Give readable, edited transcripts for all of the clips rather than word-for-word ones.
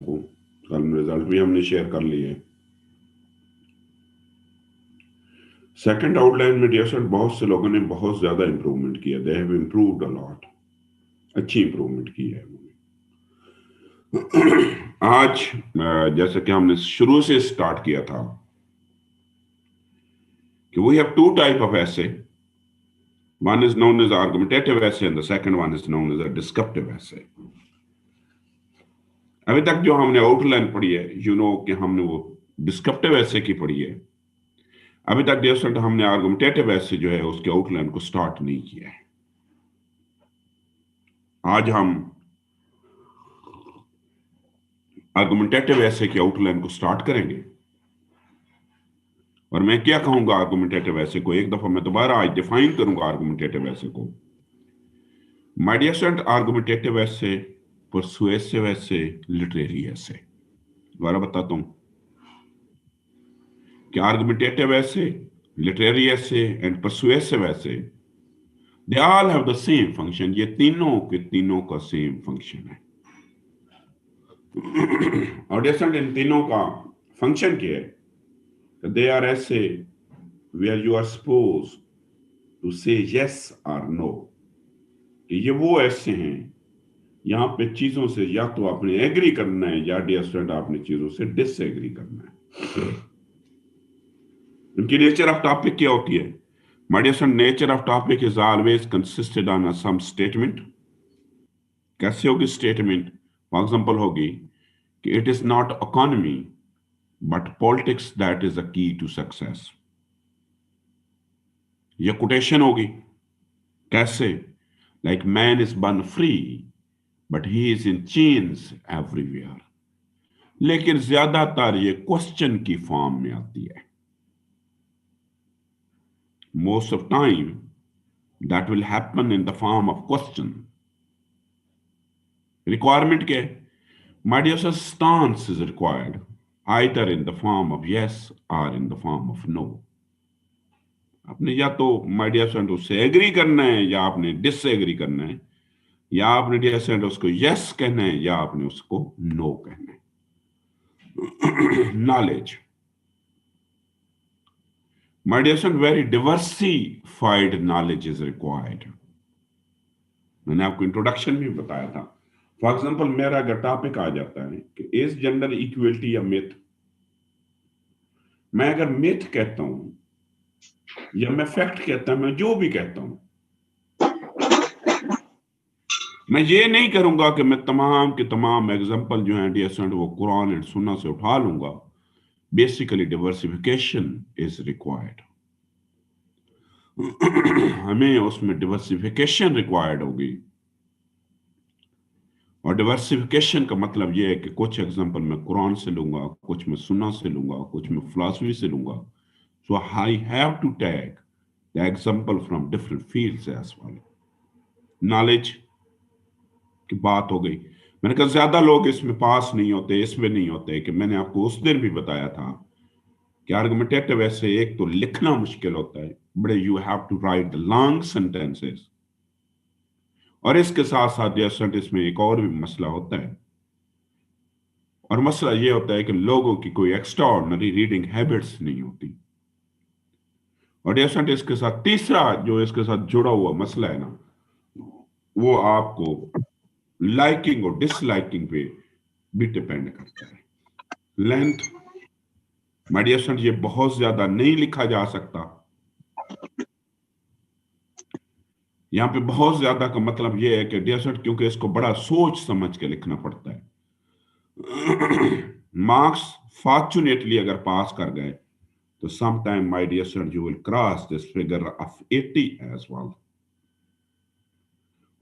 को कल रिजल्ट भी हमने शेयर कर लिए। सेकंड आउटलाइन में डियर स्टूडेंट बहुत से लोगों ने बहुत ज्यादा इंप्रूवमेंट किया। They have improved a lot. अच्छी इंप्रूवमेंट की है उन्होंने। आज जैसे कि हमने शुरू से स्टार्ट किया था कि we have two type of essay. One is known as argumentative essay and the second one is known as a descriptive essay. अभी तक जो हमने आउटलाइन पढ़ी है, कि हमने वो डिस्क्रिप्टिव ऐसे की पढ़ी है। अभी तक डियर स्टूडेंट हमने आर्गुमेंटेटिव ऐसे जो है उसके आउटलाइन को स्टार्ट नहीं किया है। आज हम आर्गुमेंटेटिव ऐसे की आउटलाइन को स्टार्ट करेंगे। और मैं क्या कहूंगा आर्गुमेंटेटिव ऐसे को, एक दफा मैं दोबारा आज डिफाइन करूंगा आर्गुमेंटेटिव ऐसे को। माय डियर स्टूडेंट, आर्गुमेंटेटिव ऐसे, परसुएसिव ऐसे, लिटरेरी ऐसे। दोबारा बताता हूं कि आर्गुमेंटेटिव ऐसे, लिटरेरी ऐसे एंड परसुएसिव ऐसे, they all have the same function. ये तीनों के तीनों का सेम फंक्शन है। और डियर स्टूडेंट इन तीनों का फंक्शन क्या है? दे आर ऐसे where you are supposed to say yes or no। कि ये वो ऐसे हैं यहां पे चीजों से या तो आपने एग्री करना है या डियर स्टूडेंट आपने चीजों से डिसएग्री करना है। इनकी नेचर ऑफ टॉपिक क्या होती है? My dear student, nature of topic is always consisted on some statement. कैसे होगी स्टेटमेंट? फॉर एग्जांपल होगी कि it is not economy but politics that is the key to success. ये कोटेशन होगी। कैसे? Like man is born free but he is in chains everywhere. लेकिन ज्यादातर ये क्वेश्चन की फॉर्म में आती है। Most of time that will happen in the form of question. Requirement क्या है? My dear sir, stance is required either in the form of yes or in the form of no. आपने या तो my dear student उससे agree करना है या आपने डिसएग्री करना है, या आपने डियर स्टूडेंट उसको यस कहना है या आपने उसको नो कहना है। Knowledge, my dear son, very diversified knowledge is required। मैंने आपको इंट्रोडक्शन में बताया था। फॉर एग्जाम्पल मेरा अगर टॉपिक आ जाता है कि इज जेंडर इक्वलिटी या मिथ, मैं अगर मिथ कहता हूं या मैं फैक्ट कहता हूं, मैं जो भी कहता हूं, मैं ये नहीं करूंगा कि मैं तमाम के तमाम एग्जाम्पल जो है डियर स्टूडेंट वो कुरान एंड सुन्ना से उठा लूंगा। Basically diversification is required. हमें उसमें डिवर्सिफिकेशन रिक्वायर्ड होगी। और डिवर्सिफिकेशन का मतलब यह है कि कुछ एग्जांपल मैं कुरान से लूंगा, कुछ मैं सुन्ना से लूंगा, कुछ मैं फिलॉसफी से लूंगा। So I have to take the example from different fields as well. Knowledge की बात हो गई। मैंने कहा ज्यादा लोग इसमें पास नहीं होते, इसमें नहीं होते, कि मैंने आपको उस दिन भी बताया था कि आर्गुमेंटेटिव ऐसे एक तो लिखना मुश्किल होता है, बड़े you have to write long sentences. और इसके साथ साथ जैसे इसमें एक और भी मसला होता है, और मसला ये होता है कि लोगों की कोई एक्स्ट्रा ऑर्डिनरी रीडिंग हैबिट्स नहीं होती। और जैसा इसके साथ तीसरा जो इसके साथ जुड़ा हुआ मसला है ना, वो आपको लाइकिंग और डिसलाइकिंग पे भी डिपेंड करता है। लेंथ, माय डियर स्टूडेंट, ये बहुत ज्यादा नहीं लिखा जा सकता। यहाँ पे बहुत ज्यादा का मतलब ये है कि डियर स्टूडेंट क्योंकि इसको बड़ा सोच समझ के लिखना पड़ता है। मार्क्स फॉर्चुनेटली अगर पास कर गए तो sometime my dear son you will cross this figure of 80 as well।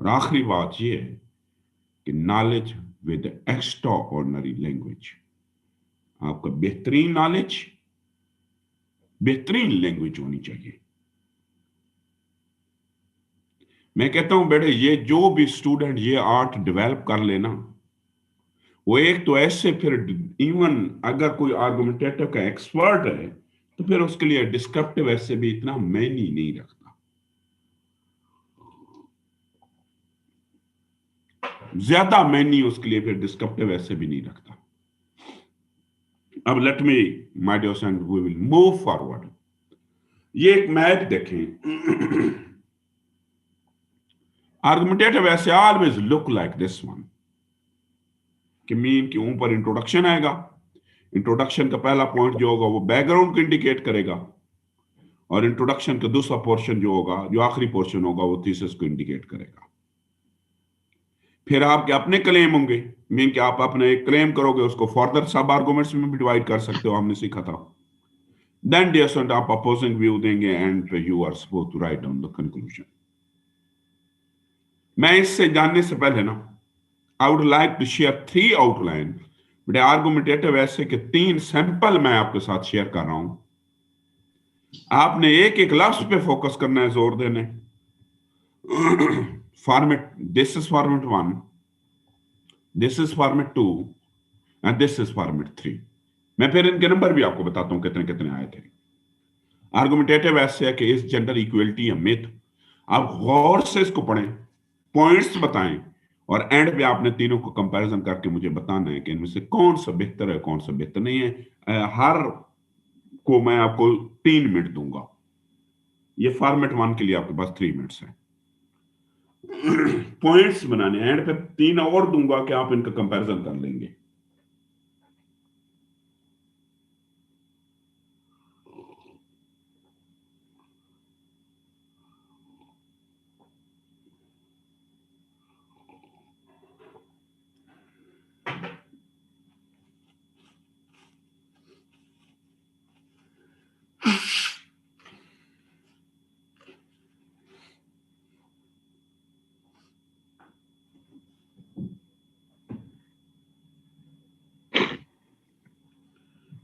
और आखिरी बात ये है कि knowledge with extra ordinary language. आपका बेहतरीन नॉलेज, बेहतरीन लैंग्वेज होनी चाहिए। मैं कहता हूं बेटे, ये जो भी स्टूडेंट ये आर्ट डेवलप कर लेना, वो एक तो ऐसे फिर इवन अगर कोई आर्गुमेंटेटिव का एक्सपर्ट है तो फिर उसके लिए डिस्क्रिप्टिव ऐसे भी इतना मैनी नहीं रखता, ज्यादा मैनी उसके लिए फिर डिस्क्रिप्टिव ऐसे भी नहीं रखता। अब let me my dear friend we will move forward. ये एक मैथ देखें। Argumentative essay always look like this one, कि मीन के ऊपर इंट्रोडक्शन आएगा, इंट्रोडक्शन का पहला पॉइंट जो होगा वो बैकग्राउंड को इंडिकेट करेगा, और इंट्रोडक्शन का दूसरा पोर्शन जो होगा, जो आखिरी पोर्शन होगा, वो थीसिस को इंडिकेट करेगा। फिर आपके अपने क्लेम होंगे, मीन कि आप अपने एक क्लेम करोगे, उसको फर्दर सब आर्गुमेंट्स में भी डिवाइड कर सकते हो, हमने सीखा था। देन डियर स्टूडेंट आप अपोजिंग व्यू देंगे and you are suppose to write down the conclusion. मैं इससे जानने से पहले ना, I would like to share 3 outline, बड़े आर्गुमेंटेटिव ऐसे कि 3 सैंपल मैं आपके साथ शेयर कर रहा हूं। आपने एक एक लफ्ज पे फोकस करना है, जोर देने। Format, this is format 1, this is format 2 and this is format 3। मैं फिर इनके नंबर भी आपको बताता हूं कितने कितने आए थे। आर्गुमेंटेटिव ऐसे है कि इस जेंडर इक्वलिटी है मिथ, आप गौर से इसको पढ़ें, पॉइंट्स बताएं, और एंड पे आपने तीनों को कंपैरिजन करके मुझे बताना है कि इनमें से कौन सा बेहतर है, कौन सा बेहतर नहीं है। हर को मैं आपको 3 मिनट दूंगा। ये फॉर्मेट 1 के लिए आपके पास 3 मिनट्स है। पॉइंट्स बनाने, एंड पे 3 और दूंगा कि आप इनका कंपैरिजन कर लेंगे।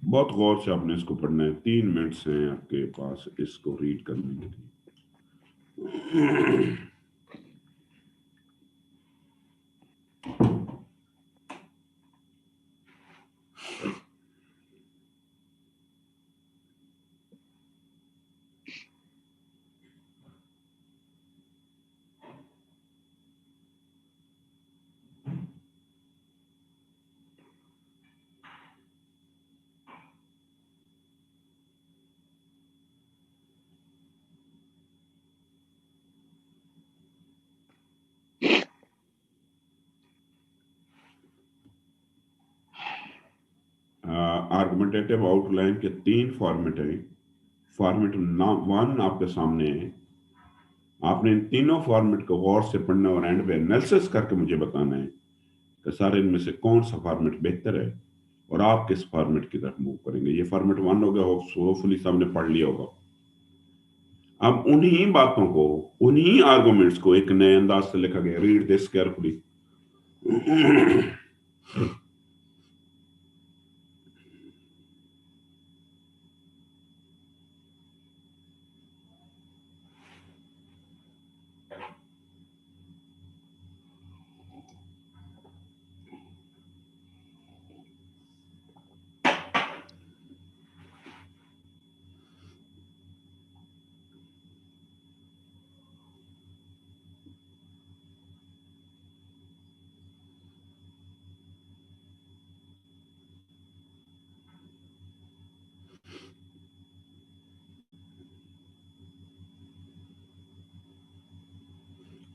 बहुत गौर से आपने इसको पढ़ना है, 3 मिनट्स हैं आपके पास इसको रीड करने के लिए। आर्गुमेंटेटिव आउटलाइन के 3 फॉर्मेट हैं। फॉर्मेट 1 आपके सामने है। आपने इन तीनों फॉर्मेट को गौर से पढ़ना और एंड पे एनालिसिस करके मुझे बताना है कि सारे इनमें से कौन सा फॉर्मेट बेहतर है और आप किस फॉर्मेट की तरफ मूव करेंगे। ये फॉर्मेट 1 हो गया, होपफुली सबने पढ़ लिया होगा। अब उन्हीं बातों को, उन्हीं आर्गुमेंट्स को एक नए अंदाज से लिखा गया। Read this carefully.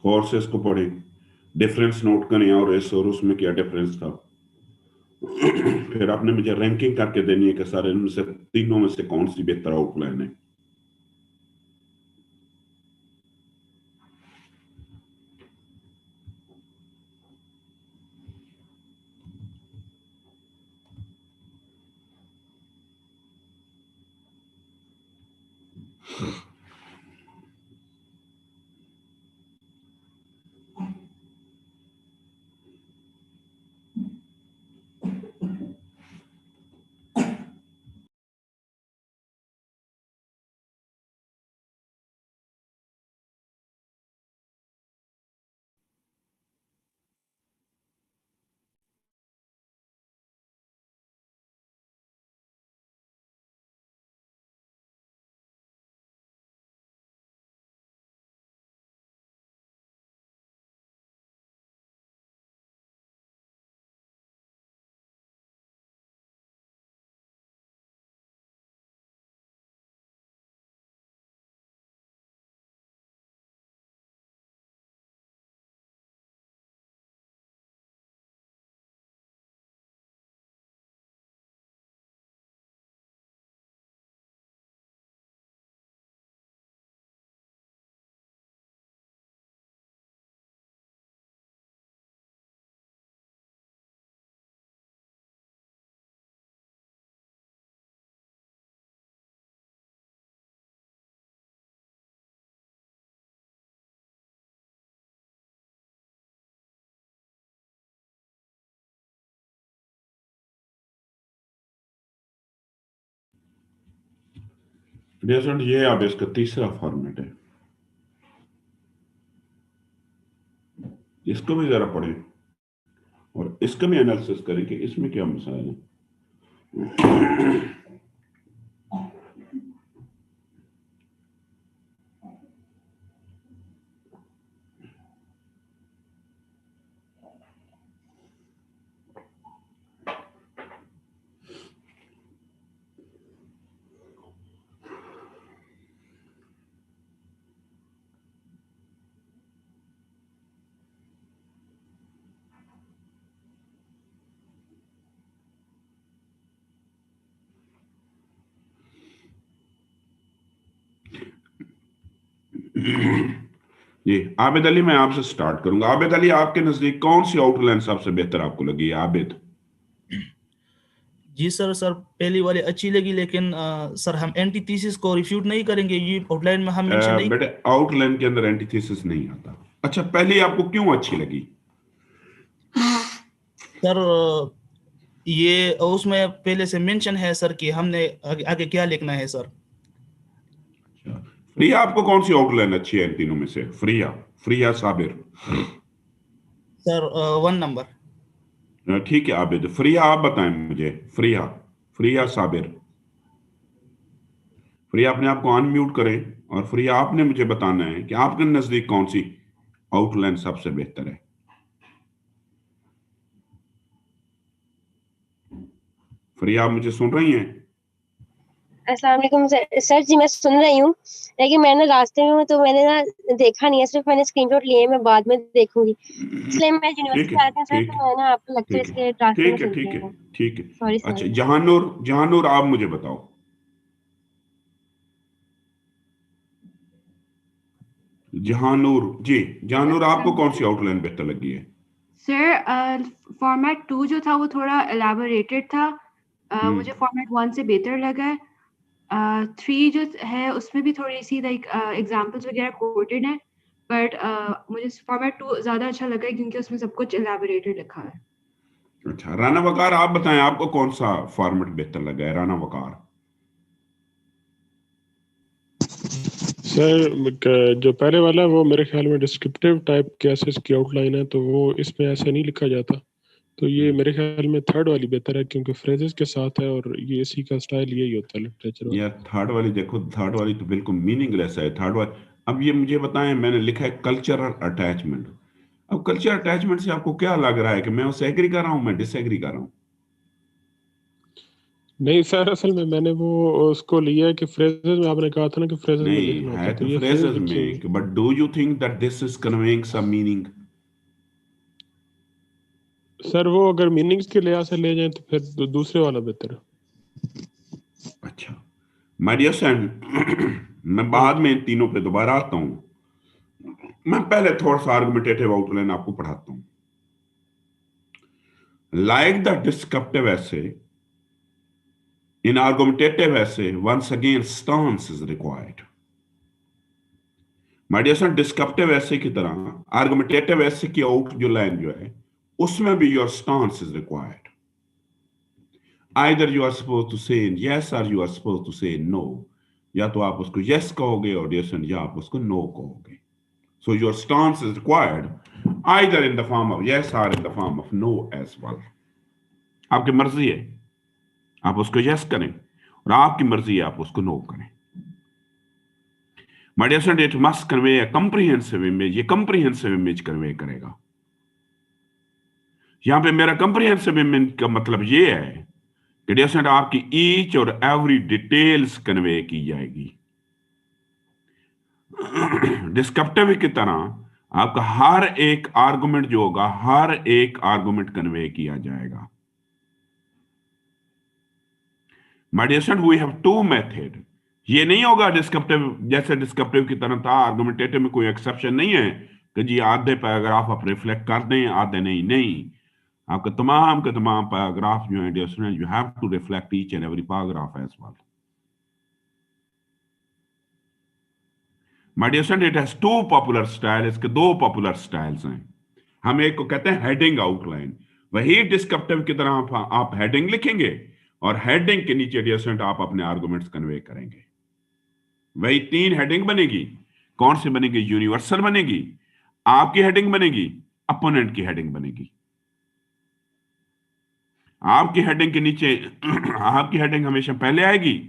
फोर्सेस को पढ़ें, डिफरेंस नोट करें और इस और उसमें क्या डिफरेंस था। फिर आपने मुझे रैंकिंग करके देनी है कि सारे इनमें से तीनों में से कौन सी बेहतर आउटलाइन है। डियर, ये अब इसका तीसरा फॉर्मेट है, इसको भी जरा पढ़ें और इसका भी एनालिसिस करें कि इसमें क्या मसाइल है। जी आबिद अली, मैं आपसे स्टार्ट करूंगा। आबिद अली, आपके नजदीक कौन सी आउटलाइन सबसे बेहतर आपको लगी है? आबिद। जी सर, पहली वाली अच्छी लगी, लेकिन सर हम एंटीथीसिस को रिफ्यूट नहीं करेंगे, ये आउटलाइन में हम मेंशन नहीं। बेटे आउटलाइन के अंदर एंटीथेसिस नहीं आता। अच्छा, पहली आपको क्यों अच्छी लगी? सर ये उसमें पहले से मेंशन है सर कि हमने आगे क्या लिखना है सर। फ्रिया, आपको कौन सी आउटलाइन अच्छी है इन तीनों में से? Freya, Freya Sabir? Sir 1 number. ठीक है आबिद, फ्रिया आप बताएं मुझे। Freya, Freya Sabir. फ्रिया अपने आप को अनम्यूट करें और फ्रिया आपने मुझे बताना है कि आपके नजदीक कौन सी आउटलाइन सबसे बेहतर है। फ्रिया, आप मुझे सुन रही हैं? अस्सलाम वालेकुम सर जी, मैं सुन रही हूँ, लेकिन मैंने रास्ते में हूँ तो मैंने ना देखा नहीं है, सिर्फ मैंने स्क्रीनशॉट लिए हैं, मैं बाद में देखूंगी, इसलिए मैं ठीक यूनिवर्सिटी है, आती हूँ सर, ठीक तो है, मैं ना आपका लेक्चर ठीक है, इसके रास्ते में ठीक है, सुनती ठीक है, हूँ। ठीक है। सॉरी अच्छा सर। जहानूर, जहानूर आप मुझे बताओ। जहानूर जी, जहानूर आपको कौन सी आउटलाइन बेहतर लगी है? सर फॉर्मेट 2 जो था वो थोड़ा एलाबोरेटेड था, मुझे फॉर्मेट 1 से बेहतर लगा है। 3 जो है उसमें भी थोड़ी सी लाइक एग्जांपल्स वगैरह कोटेड हैं, बट मुझे फॉर्मेट 2 ज़्यादा अच्छा लगा है क्योंकि उसमें सब कुछ एलाबोरेटेड लिखा है। अच्छा, राना वकार आप बताएं, आपको कौन सा फॉर्मेट बेहतर लगा है? राना वकार। सर जो पहले वाला है वो मेरे ख्याल में डिस्क्रिप्टिव टाइप केसेस की आउटलाइन है, तो वो इसमें ऐसे नहीं लिखा जाता, तो ये मेरे ख्याल में थर्ड वाली बेहतर है क्योंकि फ्रेजेस के साथ है और ये इसी का स्टाइल यही होता है लिटरेचर वाला। यार थर्ड वाली देखो, थर्ड वाली तो बिल्कुल मीनिंगलेस है थर्ड वाली। अब ये मुझे बताएं, मैंने लिखा है कल्चरल अटैचमेंट। अब कल्चरल अटैचमेंट से आपको क्या लग रहा है कि मैं उससे एग्री कर रहा हूं, मैं डिसएग्री कर रहा हूं? नहीं सर, असल में मैंने वो उसको लिया है कि फ्रेजेस में आपने कहा था ना कि फ्रेजेस में नहीं लिखना होता है है, तो तो ये फ्रेजेस फ्रेजेस लिखी हुई है। में, but do you think that this is conveying some meaning? Sir वो अगर मीनिंग्स के लिहाज से ले जाएं तो फिर दूसरे वाला बेहतर है। अच्छा माय डियर फ्रेंड, मैं बाद में इन तीनों पे दोबारा आता हूं। मैं पहले थोड़ा सा आर्गुमेंटेटिव आउटलाइन आपको पढ़ाता हूं। Like the descriptive essay, in argumentative essay, once again stance is required. My dear son, descriptive essay की तरह argumentative essay की आउट जो लाइन जो है उसमें भी your stance is required. Either you are supposed to say yes or you are supposed to say no. या तो आप उसको yes कहोगे और dear son, या आप उसको no कहोगे. So your stance is required either in the form of yes or in the form of no as well. आपकी मर्जी है, आप उसको yes करें और आपकी मर्जी है आप उसको no करें। My dear friend, it must convey a comprehensive image. ये comprehensive image convey करेगा। यहां पे मेरा comprehensive image का मतलब ये है कि dear friend, आपकी each और every details convey की जाएगी। डिस्क्रिप्टिव की तरह आपका हर एक आर्गुमेंट जो होगा, हर एक आर्गुमेंट कन्वे किया जाएगा। My dear friend, we have two method. ये नहीं होगा डिस्क्रिप्टिव जैसे डिस्क्रिप्टिव की तरह था, आर्गुमेंटेटिव में कोई एक्सेप्शन नहीं है कि जी आधे पैराग्राफ आप रिफ्लेक्ट कर दें, आधे नहीं। नहीं, आपके तमाम के तमाम पैराग्राफ जो है dear student, you have to reflect each and every paragraph as well. My dear student, it has two popular style, इसके दो पॉपुलर स्टाइल्स हैं। हम एक को कहते हैं हेडिंग आउटलाइन, वही डिस्क्रिप्टिव की तरह आप हेडिंग लिखेंगे और हेडिंग के नीचे डियर स्टूडेंट आप अपने आर्गुमेंट्स कन्वे करेंगे। वही 3 हेडिंग बनेगी। कौन सी बनेगी? यूनिवर्सल बनेगी, आपकी हेडिंग बनेगी, अपोनेंट की हेडिंग बनेगी। आपकी हेडिंग के नीचे आपकी हेडिंग हमेशा पहले आएगी,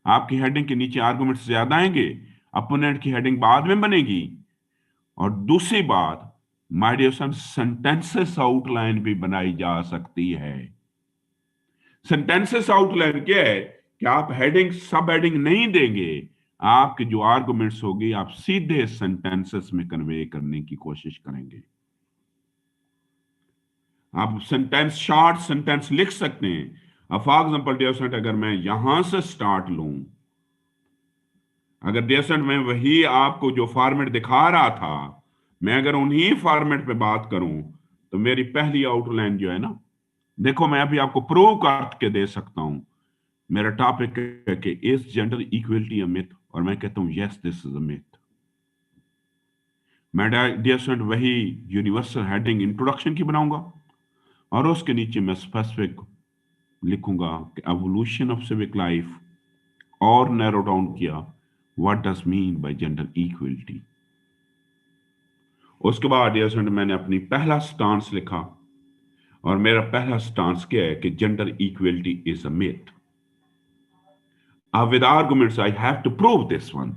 आपकी हेडिंग के नीचे आर्गुमेंट्स ज्यादा आएंगे, अपोनेंट की हेडिंग बाद में बनेगी। और दूसरी बात, my dear son, sentences outline भी बनाई जा सकती है। सेंटेंसेस आउटलाइन क्या है कि आप हेडिंग सब हेडिंग नहीं देंगे, आपके जो आर्गुमेंट्स होगी आप सीधे सेंटेंसेस में कन्वे करने की कोशिश करेंगे। आप सेंटेंस, शॉर्ट सेंटेंस लिख सकते हैं। फॉर एग्जाम्पल डियर स्टूडेंट, अगर मैं यहां से स्टार्ट लूं, अगर डियर स्टूडेंट मैं वही आपको जो फॉर्मेट दिखा रहा था, मैं अगर उन्हीं फॉर्मेट पे बात करूं, तो मेरी पहली आउटलाइन जो है ना, देखो मैं अभी आपको प्रूव करके दे सकता हूं। मेरा टॉपिक है कि is gender equality a myth, और मैं कहता हूं yes this is a myth. मैं डियर स्टूडेंट वही यूनिवर्सल हेडिंग इंट्रोडक्शन की बनाऊंगा, और उसके नीचे मैं स्पेसिफिक लिखूंगा कि एवोल्यूशन ऑफ सिविक लाइफ, और नैरो डाउन किया what does mean by gender equality. उसके बाद डियर स्टूडेंट मैंने अपनी पहला स्टांस लिखा, और मेरा पहला स्टांस क्या है कि gender equality is a myth. With arguments I have to prove this one.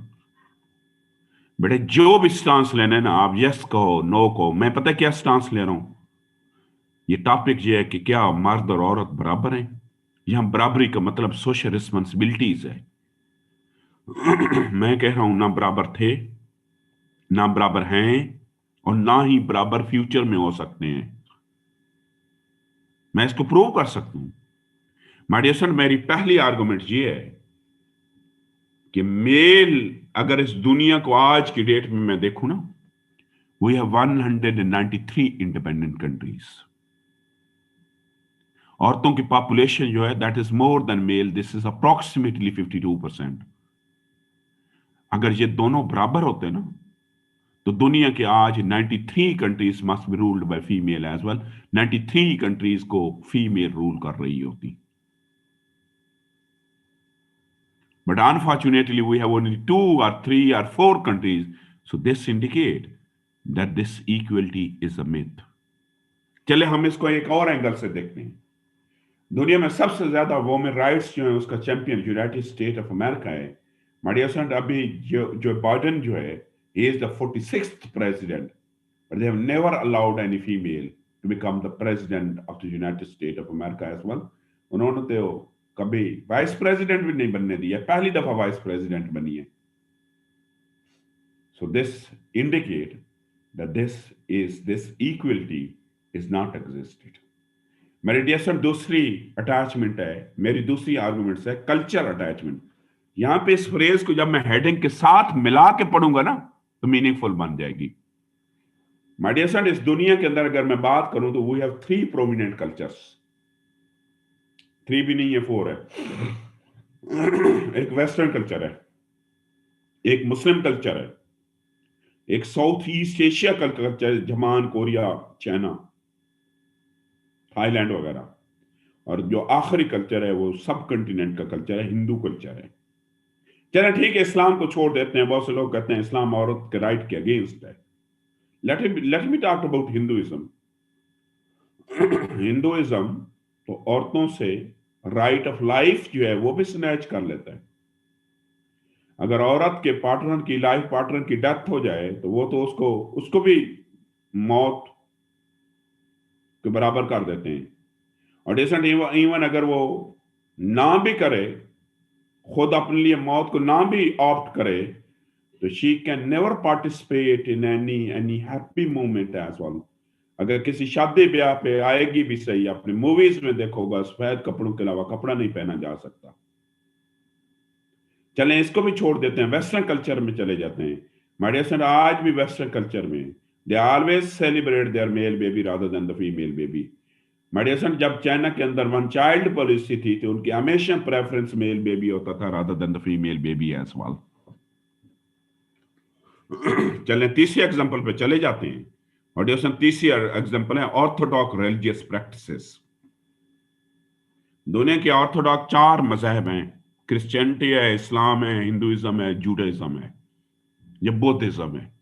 बेटे जो भी स्टांस लेना है ना, आप यस कहो नो कहो, मैं पता क्या स्टांस ले रहा हूं। ये टॉपिक ये है कि क्या मर्द और औरत बराबर हैं। यहां बराबरी का मतलब सोशल रिस्पॉन्सिबिलिटीज है। मैं कह रहा हूं ना बराबर थे, ना बराबर हैं, और ना ही बराबर फ्यूचर में हो सकते हैं। मैं इसको प्रूव कर सकता हूं। माय डियर सन, मेरी पहली आर्गुमेंट ये है कि मेल, अगर इस दुनिया को आज की डेट में मैं देखूं ना, वी हैव 193 इंडिपेंडेंट कंट्रीज। औरतों की पॉपुलेशन जो है that is more than male, this is approximately 52%। अगर ये दोनों बराबर होते ना, तो दुनिया के आज 93 countries must be ruled by female as well. 93 countries को फीमेल रूल कर रही होती। But unfortunately, we have only 2 or 3 or 4 countries. So this indicate that this equality is a myth. चले हम इसको एक और एंगल से देखते हैं। दुनिया में सबसे ज्यादा वुमेन राइट्स जो है उसका champion United state of America है। माय डियर फ्रेंड, अभी जो बाइडेन जो है, he is the 46th president, but they have never allowed any female to become the president of the United States of America as well. उन्होंने तो कभी vice president भी नहीं बनने दिया, पहली दफा वाइस प्रेसिडेंट बनी है। So this indicate that this equality is not existed. मेरी डियर दूसरी अटैचमेंट है, मेरी दूसरी आर्गुमेंट है कल्चर अटैचमेंट। यहां पे इस फ्रेज को जब मैं हेडिंग के साथ मिला के पढ़ूंगा ना, तो मीनिंगफुल बन जाएगी। माय डियर फ्रेंड, इस दुनिया के अंदर अगर मैं बात करूं तो वी हैव 3 प्रोमिनेंट कल्चर्स। 3 भी नहीं है, 4 है। एक वेस्टर्न कल्चर है, एक मुस्लिम कल्चर है, एक साउथ ईस्ट एशिया का culture, Japan, Korea, China, Thailand वगैरह, और जो आखिरी कल्चर है वो सब कंटिनेंट का कल्चर है, हिंदू कल्चर है। चलो ठीक है, इस्लाम को छोड़ देते हैं। बहुत से लोग कहते हैं इस्लाम औरत के राइट के अगेंस्ट है। Let me talk about Hinduism. Hinduism तो औरतों से राइट ऑफ लाइफ जो है वो भी स्नैच कर लेता है। अगर औरत के पार्टनर की, लाइफ पार्टनर की डेथ हो जाए, तो वो तो उसको भी मौत के बराबर कर देते हैं। और डिसेंट इवन अगर वो ना भी करे, खुद अपने लिए मौत को ना भी ऑप्ट करे, तो she can never participate in any happy moment as well. अगर किसी शादी ब्याह पे आएगी भी सही, अपने मूवीज में देखोगा सफेद कपड़ों के अलावा कपड़ा नहीं पहना जा सकता। चलें इसको भी छोड़ देते हैं, वेस्टर्न कल्चर में चले जाते हैं। माय डियर फ्रेंड, आज भी वेस्टर्न कल्चर में they always celebrate their male baby rather than the female baby. My dear friend, जब चाइना के अंदर 1 चाइल्ड पॉलिसी थी, तो उनकी हमेशा प्रेफरेंस मेल बेबी होता था rather than the female baby as well. चलें तीसरे एग्जांपल पे चले जाते हैं। और डियर फ्रेंड, तीसरी एग्जांपल है ऑर्थोडॉक्स रिलीजियस प्रैक्टिसेस। दुनिया के ऑर्थोडॉक्स 4 मजहब हैं, क्रिश्चियनिटी है, इस्लाम है, हिंदुइज्म है, जूडाइज्म है, ये बौद्धिज्म है।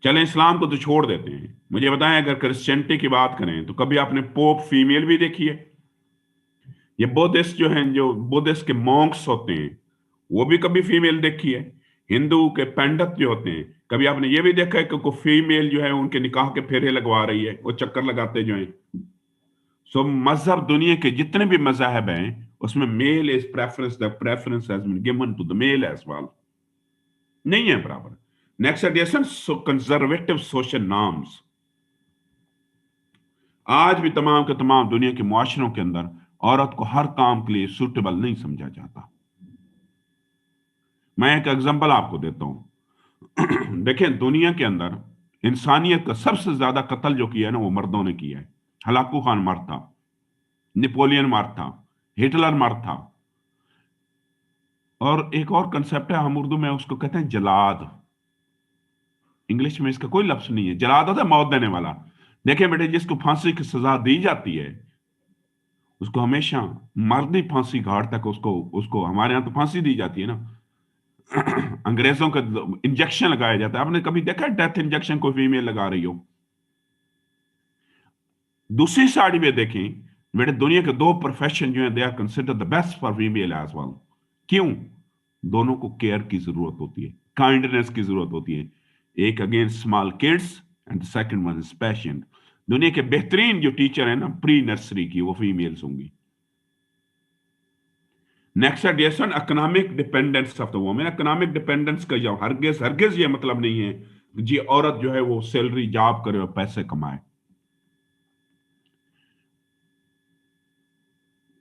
चलें इस्लाम को तो छोड़ देते हैं, मुझे बताएं अगर क्रिश्चियनिटी की बात करें तो कभी आपने पोप फीमेल भी देखी है? ये बुद्धिस्ट जो हैं, जो बुद्धिस्ट के मॉन्क्स होते हैं, वो भी कभी फीमेल देखी है? हिंदू के पंडित जो होते हैं, कभी आपने ये भी देखा है कि कोई फीमेल जो है उनके निकाह के फेरे लगवा रही है, वो चक्कर लगाते जो हैं? सो मजहब, दुनिया के जितने भी मजहब हैं उसमें male is preference, the preference has been given to the male as well, नहीं है बराबर। Next addition, conservative social norms. आज भी तमाम के तमाम दुनिया के मुआशरों के अंदर औरत को हर काम के लिए सूटेबल नहीं समझा जाता। मैं एक एग्जांपल आपको देता हूं। देखें, दुनिया के अंदर इंसानियत का सबसे ज्यादा कत्ल जो किया है ना, वो मर्दों ने किया है। हलाकू खान मर्द था, नेपोलियन मर्द था, हिटलर मर्द था, और एक और कंसेप्ट है, हम उर्दू में उसको कहते हैं जलाद। इंग्लिश में इसका कोई लफ्ज नहीं है। जलाद होता है मौत देने वाला। देखिए बेटे, जिसको फांसी की सजा दी जाती है उसको हमेशा मर्द ही फांसी घाट तक उसको हमारे यहां तो फांसी दी जाती है ना, अंग्रेजों का इंजेक्शन लगाया जाता है। आपने कभी देखा डेथ इंजेक्शन कोई फीमेल लगा रही हो? दूसरी साइड में देखें बेटे, दुनिया के दो प्रोफेशन जो है they are consider the best for female as well. क्यों? दोनों को केयर की जरूरत होती है, काइंडनेस की जरूरत होती है। एक against small kids and the second one is patient. दुनिया के बेहतरीन जो टीचर है ना प्री नर्सरी की, वो फीमेल्स होंगी। Next addition, economic dependence of the women. Economic dependence का जो हरगिज ये मतलब नहीं है कि जी औरत जो है वो सैलरी जॉब करे और पैसे कमाए।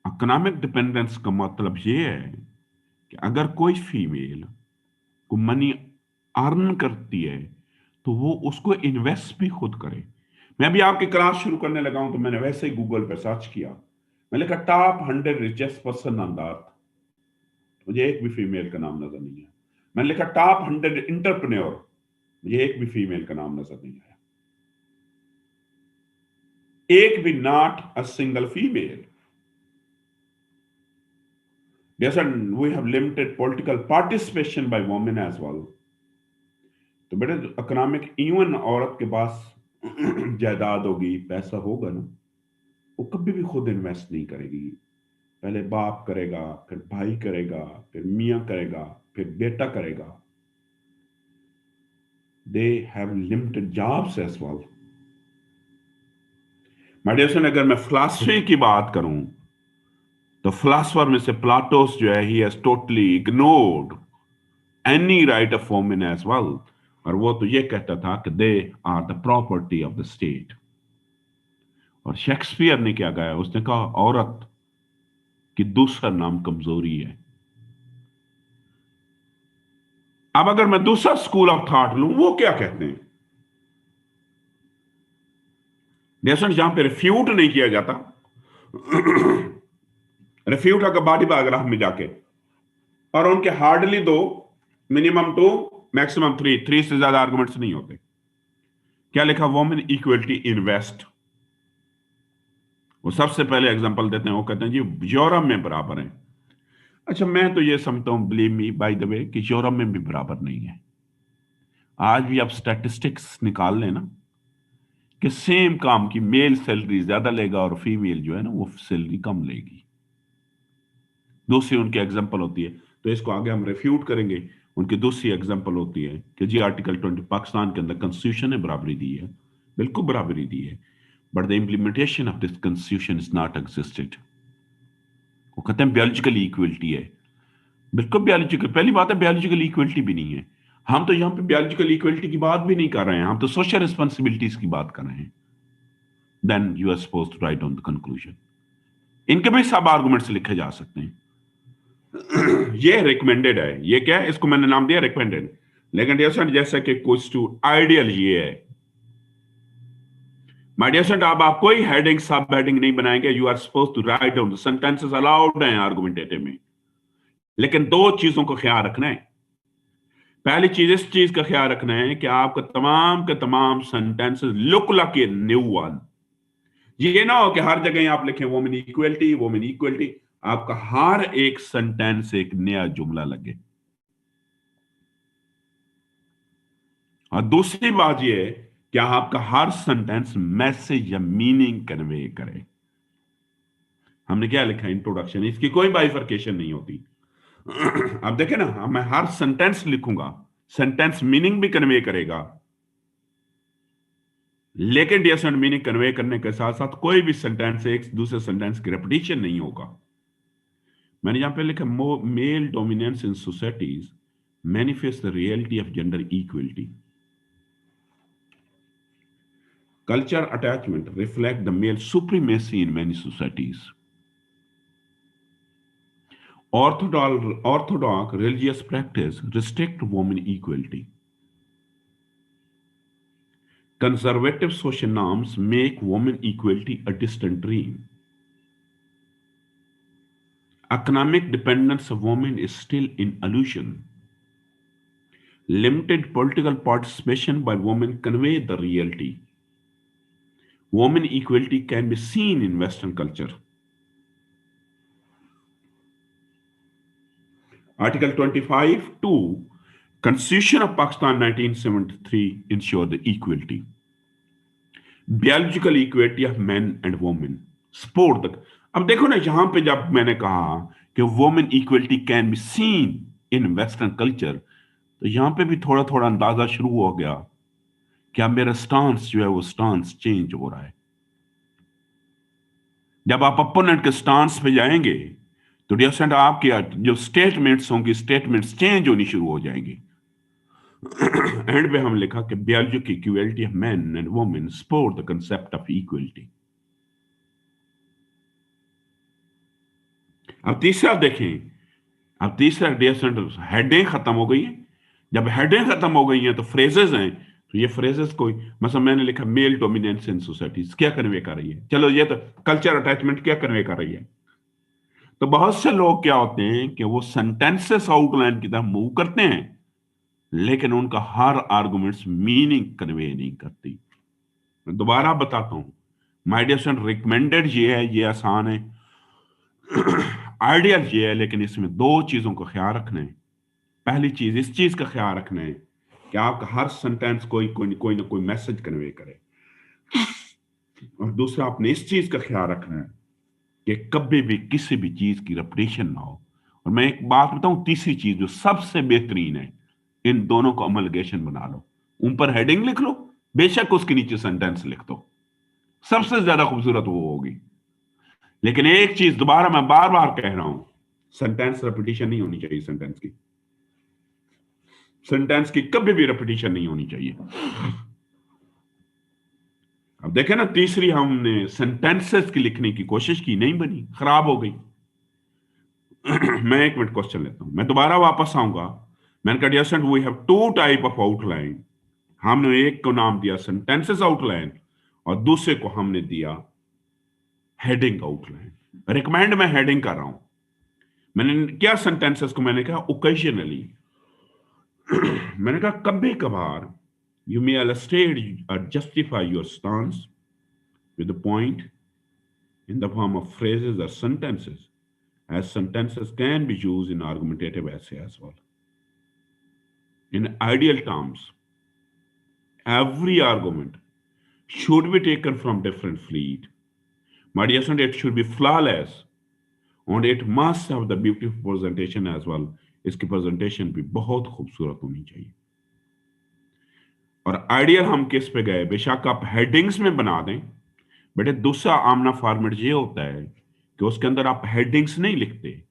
इकोनॉमिक डिपेंडेंस का मतलब ये है कि अगर कोई फीमेल को मनी अर्न करती है तो वो उसको इन्वेस्ट भी खुद करे। मैं अभी आपकी क्लास शुरू करने लगा हूं तो मैंने वैसे ही गूगल पर सर्च किया, मैं लिखा top 100 richest person on earth, मुझे एक भी फीमेल का नाम नजर नहीं आया। मैंने लिखा टॉप 100 एंटरप्रेन्योर, मुझे एक भी फीमेल का नाम नजर नहीं आया, एक भी, not a single female. We have limited political participation by women as well. तो बेटे इकोनॉमिक, इवन औरत के पास जायदाद होगी, पैसा होगा ना, वो कभी भी खुद इन्वेस्ट नहीं करेगी। पहले बाप करेगा, फिर भाई करेगा, फिर मियां करेगा, फिर बेटा करेगा। They have limited jobs as well. My dear son, अगर मैं फिलॉसफी की बात करूं तो फिलोसोफर में से प्लाटोस जो है, he has totally ignored any right of women as well, और वो तो ये कहता था कि they are the property of the state। और शेक्सपियर ने क्या कहा? उसने कहा औरत की दूसरा नाम कमजोरी है। अब अगर मैं दूसरा स्कूल ऑफ थॉट लूं, वो क्या कहते हैं? जैसे जहां पे रिफ्यूट नहीं किया जाता, रिफ्यूट अगर बॉडी पैराग्राफ में जाके, और उनके हार्डली 2, मिनिमम 2, मैक्सिमम 3 से ज्यादा आर्गुमेंट्स नहीं होते। क्या लिखा? वुमेन इक्वलिटी इन वेस्ट। वो सबसे पहले एग्जांपल देते हैं, वो कहते हैं जी यूरोप में बराबर है। अच्छा, मैं तो ये समझता हूं, believe me by the way, कि यूरोप में भी बराबर नहीं है। आज भी आप स्टैटिस्टिक्स निकाल लेना कि सेम काम की मेल सैलरी ज्यादा लेगा और फीमेल जो है ना वो सैलरी कम लेगी। दूसरी उनकी एग्जांपल होती है, तो इसको आगे हम रिफ्यूट करेंगे। उनकी दूसरी एग्जांपल होती है कि जी आर्टिकल 20 पाकिस्तान के अंदर कॉन्स्टिट्यूशन ने बराबरी दी है, बिल्कुल बराबरी दी है, but the implementation of this constitution is not existed. वो कहते हैं बायोलॉजिकल इक्वलिटी है, बिल्कुल बायोलॉजिकल, पहली बात है बायोलॉजिकल इक्वलिटी भी नहीं है। हम तो यहाँ पे बायोलॉजिकल इक्वलिटी की बात भी नहीं कर रहे हैं, हम तो सोशल रिस्पॉन्सिबिलिटीज की बात कर रहे हैं। Then you are supposed to write on the conclusion. इनके भी सब आर्गुमेंट्स लिखे जा सकते हैं। ये रिकमेंडेड है, ये क्या है, इसको मैंने नाम दिया रिकमेंडेड। लेकिन जैसा कि कुछ टू आइडियल ये है। माय डियर स्टूडेंट, आप कोई हेडिंग सब हेडिंग नहीं बनाएंगे, you are supposed to write down the sentences allowed हैं आर्गुमेंटेटिव में। लेकिन 2 चीजों को ख्याल रखना है। पहली चीज, इस चीज का ख्याल रखना है कि आपका तमाम के तमाम sentences look like a new one, ये ना हो कि हर जगह आप लिखें वोमेन इक्वलिटी, वोमेन इक्वलिटी, आपका हर एक सेंटेंस एक नया जुमला लगे। और दूसरी बात ये है कि आपका हर सेंटेंस मैसेज या मीनिंग कन्वे करे। हमने क्या लिखा इंट्रोडक्शन, इसकी कोई बाइफर्केशन नहीं होती। अब देखें ना, मैं हर सेंटेंस लिखूंगा, सेंटेंस मीनिंग भी कन्वे करेगा, लेकिन डियर मीनिंग कन्वे करने के साथ साथ कोई भी सेंटेंस एक दूसरे सेंटेंस की रेपिटेशन नहीं होगा। मैंने यहां पे लिखा male dominance in societies manifest the reality of gender equality. Culture attachment reflect the male supremacy in many societies. Orthodox religious practice restrict women equality. Conservative social norms make women equality a distant dream. Economic dependence of women is still an illusion. Limited political participation by women convey the reality. Women equality can be seen in Western culture. Article 25(2), Constitution of Pakistan 1973 ensure the equality. Biological equality of men and women. Support the. अब देखो ना, यहां पे जब मैंने कहा कि women equality can be seen in Western culture, तो यहां पे भी थोड़ा थोड़ा अंदाजा शुरू हो गया कि अब मेरा स्टांस जो है वो स्टांस चेंज हो रहा है। जब आप अपोनेंट के स्टांस पे जाएंगे तो डियर आपके जो स्टेटमेंट्स होंगे, स्टेटमेंट्स चेंज होनी शुरू हो जाएंगी। एंड पे हम लिखा कि biological equality of men and women support the concept of equality. अब तीसरा देखें, अब तीसरा डियर हेडिंग खत्म हो गई है। जब हेडिंग खत्म हो गई है तो फ्रेजेस हैं, तो ये फ्रेजेस कोई मतलब मैंने लिखा मेल डोमिनेंस इन सोसाइटीज क्या कन्वे कर रही है। चलो ये तो कल्चर अटैचमेंट क्या कन्वे कर रही है। तो बहुत से लोग क्या होते हैं कि वो सेंटेंसेस आउटलाइन की तरफ मूव करते हैं, लेकिन उनका हर आर्गुमेंट्स मीनिंग कन्वे नहीं करती। मैं दोबारा बताता हूं, माय डियर स्टूडेंट, रिकमेंडेड ये है, ये आसान है, आइडियल ये है, लेकिन इसमें दो चीजों का ख्याल रखना है। पहली चीज इस चीज का ख्याल रखना है कि आपका हर सेंटेंस कोई ना कोई मैसेज कन्वे करे, और दूसरा आपने इस चीज का ख्याल रखना है कि कभी भी किसी भी चीज की रेपिटेशन ना हो। और मैं एक बात बताऊं, तीसरी चीज जो सबसे बेहतरीन है, इन दोनों को अमलगेशन बना लो। ऊपर हेडिंग लिख लो, बेशक उसके नीचे सेंटेंस लिख दो, सबसे ज्यादा खूबसूरत वो होगी। लेकिन एक चीज दोबारा मैं बार बार कह रहा हूं, सेंटेंस रेपिटेशन नहीं होनी चाहिए। सेंटेंस की कभी भी रेपिटेशन नहीं होनी चाहिए। अब देखें ना, तीसरी हमने सेंटेंसेस की लिखने की कोशिश की, नहीं बनी, खराब हो गई। मैं एक मिनट क्वेश्चन लेता हूं, मैं दोबारा वापस आऊंगा। मैंने कहा dear student, we have two type of outline. हमने एक को नाम दिया सेंटेंसेस आउटलाइन और दूसरे को हमने दिया हेडिंग आउटलाइन। रिकमेंड मैं हेडिंग कर रहा हूं। मैंने क्या सेंटेंसेस को मैंने कहा ओकेजनली, मैंने कहा कभी कभार you may illustrate or justify your stance with a point in the form of phrases or sentences, as sentences can be used in argumentative essay as well. In ideal terms, every argument should be taken from different fleet. My dear student, it should be flawless and it must have the beautiful presentation as well. इसकी presentation भी बहुत खूबसूरत होनी चाहिए। और ideal हम किस पे गए, बेशक आप हेडिंग्स में बना दें, बेटे दूसरा आमना फॉर्मेट ये होता है कि उसके अंदर आप हेडिंग्स नहीं लिखते,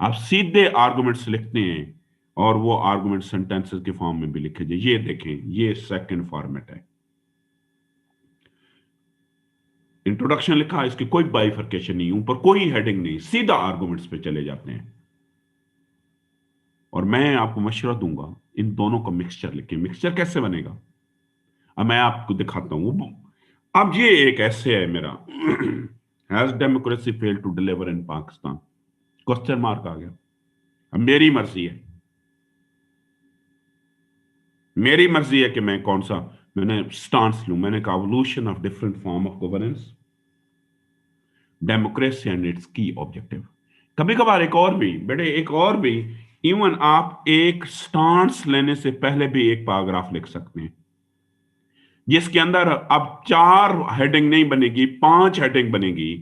आप सीधे आर्गुमेंट्स लिखते हैं और वो आर्गुमेंट सेंटेंसेस के फॉर्म में भी लिखे जाए। ये देखें, ये सेकंड फॉर्मेट है। इंट्रोडक्शन लिखा, इसकी कोई बाइफर्केशन नहीं, ऊपर कोई हेडिंग नहीं, सीधा आर्गुमेंट्स पे चले जाते हैं। और मैं आपको मशवरा दूंगा, इन दोनों का मिक्सचर लिखें। मिक्सचर कैसे बनेगा, अब मैं आपको दिखाता हूं। अब ये एक ऐसे है मेरा, has democracy fail to deliver in Pakistan, question mark आ गया। अब मेरी मर्जी है कि मैं कौन सा मैंने स्टांस लूं। मैंने कहा evolution of different form of governance democracy and it's की ऑब्जेक्टिव। कभी कभार एक और भी बेटे, एक और भी, इवन आप एक स्टांस लेने से पहले भी एक पैराग्राफ लिख सकते हैं जिसके अंदर अब 4 हेडिंग नहीं बनेगी, 5 हेडिंग बनेगी।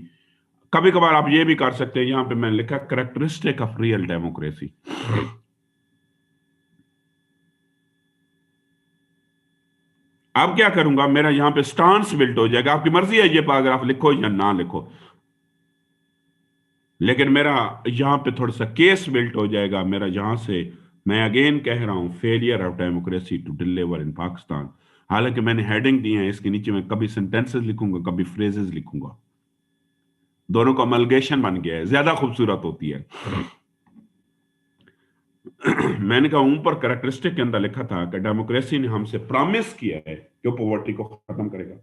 कभी कभार आप ये भी कर सकते हैं, यहां पे मैंने लिखा कैरेक्टरिस्टिक ऑफ रियल डेमोक्रेसी। अब क्या करूंगा, मेरा यहां पे स्टांस बिल्ट हो जाएगा। आपकी मर्जी है ये पैराग्राफ लिखो या ना लिखो, लेकिन मेरा यहां पे थोड़ा सा केस बिल्ट हो जाएगा। मेरा यहां से मैं अगेन कह रहा हूं, failure of democracy to deliver in Pakistan. हालांकि मैंने हेडिंग दी है, इसके नीचे मैं कभी सेंटेंसेस लिखूंगा, कभी फ्रेजेस लिखूंगा, दोनों का अमलगेशन बन गया है, ज्यादा खूबसूरत होती है। मैंने कहा ऊपर कैरेक्टरिस्टिक के अंदर लिखा था कि डेमोक्रेसी ने हमसे प्रॉमिस किया है कि वो पॉवर्टी को खत्म करेगा।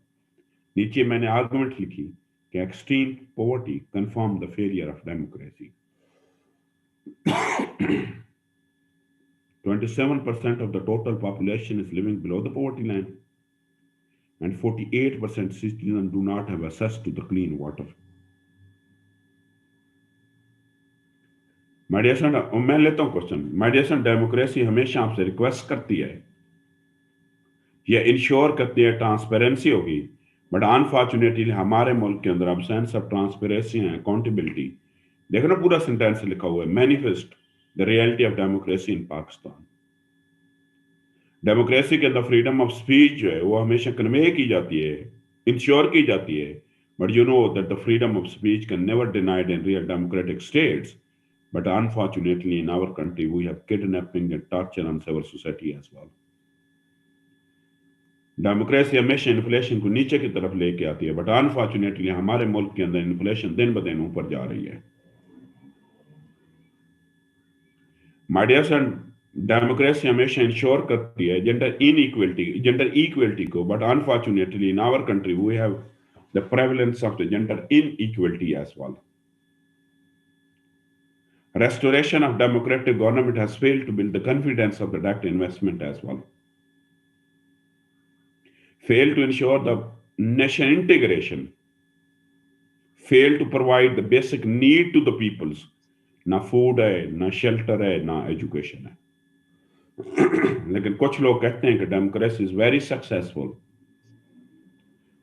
नीचे मैंने आर्गुमेंट लिखी कि extreme poverty confirm the failure of democracy. 27% of the total population is living below the poverty line, and 48% citizens do not have access to the clean water. My dear son, मैं लेता हूं question. My dear son, democracy हमेशा आपसे request करती है या ensure करती है ट्रांसपेरेंसी होगी, बट अनफॉर्चुनेटली हमारे मुल्क के अंदर अब्सेंस ऑफ ट्रांसपेरेंसी है, अकाउंटेबिलिटी। देखो ना पूरा सेंटेंस लिखा हुआ है, manifest the reality of democracy in Pakistan. Democracy के अंदर फ्रीडम ऑफ स्पीच जो है वो हमेशा कन्वे की जाती है, इंश्योर की जाती है, but you know that the freedom of speech can never denied in real democratic states, but unfortunately in our country we have kidnapping and torture on civil society as well. Democracy हमेशा inflation को नीचे की तरफ लेके आती है, but unfortunately हमारे मुल्क के अंदर इन्फ्लेशन दिन ब दिन ऊपर जा रही है। माय डियर सन, डेमोक्रेसी हमेशा इंश्योर करती है जेंडर इक्वलिटी को, but unfortunately in our country we have the prevalence of the gender inequality as well. Restoration of democratic government has failed to build the confidence of the direct investment as well. Failed to ensure the nation integration. Failed to provide the basic need to the peoples. ना food है, ना shelter है, ना education है। लेकिन कुछ लोग कहते हैं कि डेमोक्रेसी इज वेरी सक्सेसफुल,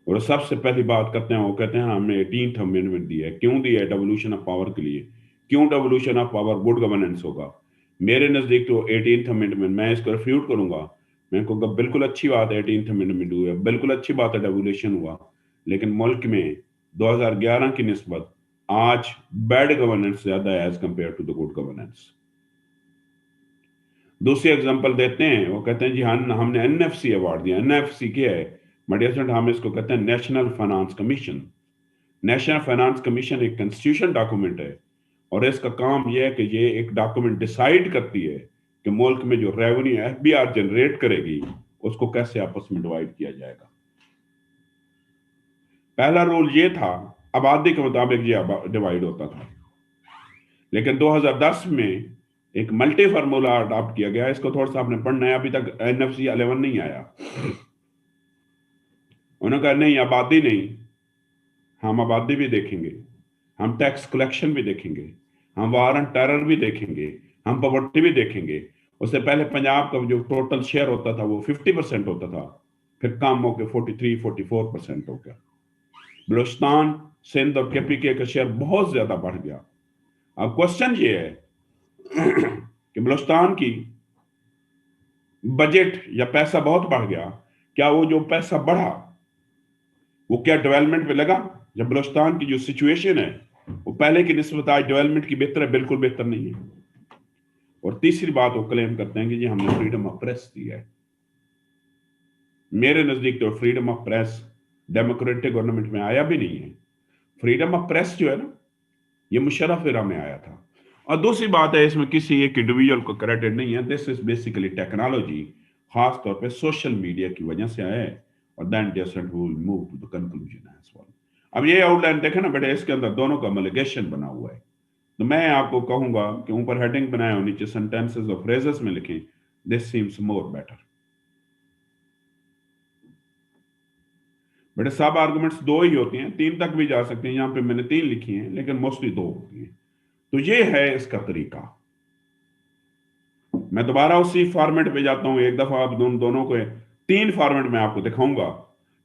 और सबसे पहली बात करते हैं, वो कहते हैं हमने 18th अमेंडमेंट दी है। क्यों दी है? डेवोल्यूशन ऑफ पावर के लिए। क्यों devolution of power? Good governance होगा। मेरे नजदीक तो 18th अमेंडमेंट, मैं इसको रिफ्यूट करूंगा, मैं कहूँगा बिल्कुल अच्छी बात है 18th अमेंडमेंट हुआ, बिल्कुल अच्छी बात है डेवोल्यूशन हुआ, लेकिन मुल्क में 2011 की निस्बत आज बैड गवर्नेंस ज्यादा है as compare to the good governance. दूसरी एग्जांपल देते हैं, वो कहते हैं जी हमने एनएफसी अवार्ड दिया। एनएफसी क्या है? मडिया, हम इसको कहते हैं national finance commission. National finance commission एक कॉन्स्टिट्यूशन डॉक्यूमेंट है, और इसका काम यह है कि ये एक डॉक्यूमेंट डिसाइड करती है कि मुल्क में जो रेवेन्यू एफबीआर जनरेट करेगी उसको कैसे आपस में डिवाइड किया जाएगा। पहला रूल ये था, आबादी के मुताबिक ये डिवाइड होता था, लेकिन 2010 में एक मल्टी फार्मूला अडॉप्ट किया गया। इसको थोड़ा सा आपने पढ़ना है, अभी तक एनएफसी 11 नहीं आया। उन्होंने कहा नहीं, आबादी नहीं, हम आबादी भी देखेंगे, हम टैक्स कलेक्शन भी देखेंगे, हम वार एंड टेरर भी देखेंगे, हम पॉवर्टी भी देखेंगे। उससे पहले पंजाब का जो टोटल शेयर होता था वो 50% होता था, फिर कम होकर 43-44% हो गया। बलूचिस्तान, सिंध और केपीके का शेयर बहुत ज्यादा बढ़ गया। अब क्वेश्चन ये है कि बलूचिस्तान की बजट या पैसा बहुत बढ़ गया, क्या वो जो पैसा बढ़ा वो क्या डेवलपमेंट पे लगा? जब बलूचिस्तान की जो सिचुएशन है वो पहले की निस्बत आज डेवलपमेंट की बेहतर है? बिल्कुल बेहतर नहीं है। और तीसरी बात वो क्लेम करते हैं कि जी हमने फ्रीडम ऑफ प्रेस दी है। मेरे नजदीक तो freedom of press democratic government में आया भी नहीं है। फ्रीडम ऑफ प्रेस जो है ना, ये मुशर्रफ एरा में आया था। और दूसरी बात है, इसमें किसी एक इंडिविजुअल को क्रेडिट नहीं है, दिस इज बेसिकली टेक्नोलॉजी, खास तौर पे सोशल मीडिया की वजह से आया है। और then just we will move to the conclusion as well. अब ये आउटलाइन देखें ना बेटा, इसके अंदर दोनों का अमलगेशन बना हुआ है। तो मैं आपको कहूंगा कि ऊपर हेडिंग बनाए और नीचे सेंटेंसेस और फ्रेजेस में लिखें, this seems more better. But सब आर्गुमेंट्स 2 ही होती हैं, 3 तक भी जा सकते हैं, यहाँ पे मैंने 3 लिखी हैं लेकिन मोस्टली 2 होती हैं। तो ये है इसका तरीका। मैं दोबारा उसी फॉर्मेट पे जाता हूँ, एक दफा आप दोनों को 3 फॉर्मेट में आपको दिखाऊंगा।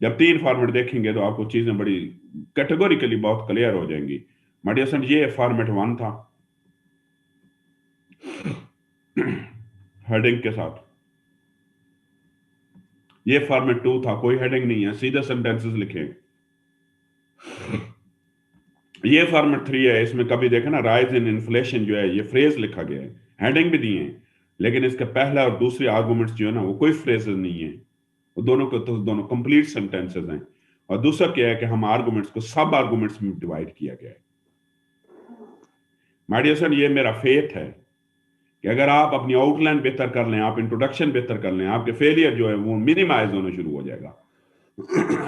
जब 3 फॉर्मेट देखेंगे तो आपको चीजें बड़ी कैटेगोरिकली बहुत क्लियर हो जाएंगी। माय डियर, ये फॉर्मेट 1 था हेडिंग के साथ, ये फॉर्मेट 2 था, कोई हेडिंग नहीं है, सीधे सेंटेंसेस लिखे। ये फॉर्मेट 3 है, इसमें कभी देखे ना राइज इन इन्फ्लेशन जो है ये फ्रेज लिखा गया है, हेडिंग भी दी है, लेकिन इसके पहला और दूसरे आर्गुमेंट्स जो है ना वो कोई फ्रेजेस नहीं है, वो दोनों कंप्लीट सेंटेंसेस हैं। और दूसरा क्या है कि हम आर्गुमेंट्स को सब आर्गुमेंट्स में डिवाइड किया गया है। माय डियर सर, ये मेरा फेथ है कि अगर आप अपनी आउटलाइन बेहतर कर लें, आप इंट्रोडक्शन बेहतर कर लें, आपके फेलियर जो है वो मिनिमाइज होना शुरू हो जाएगा।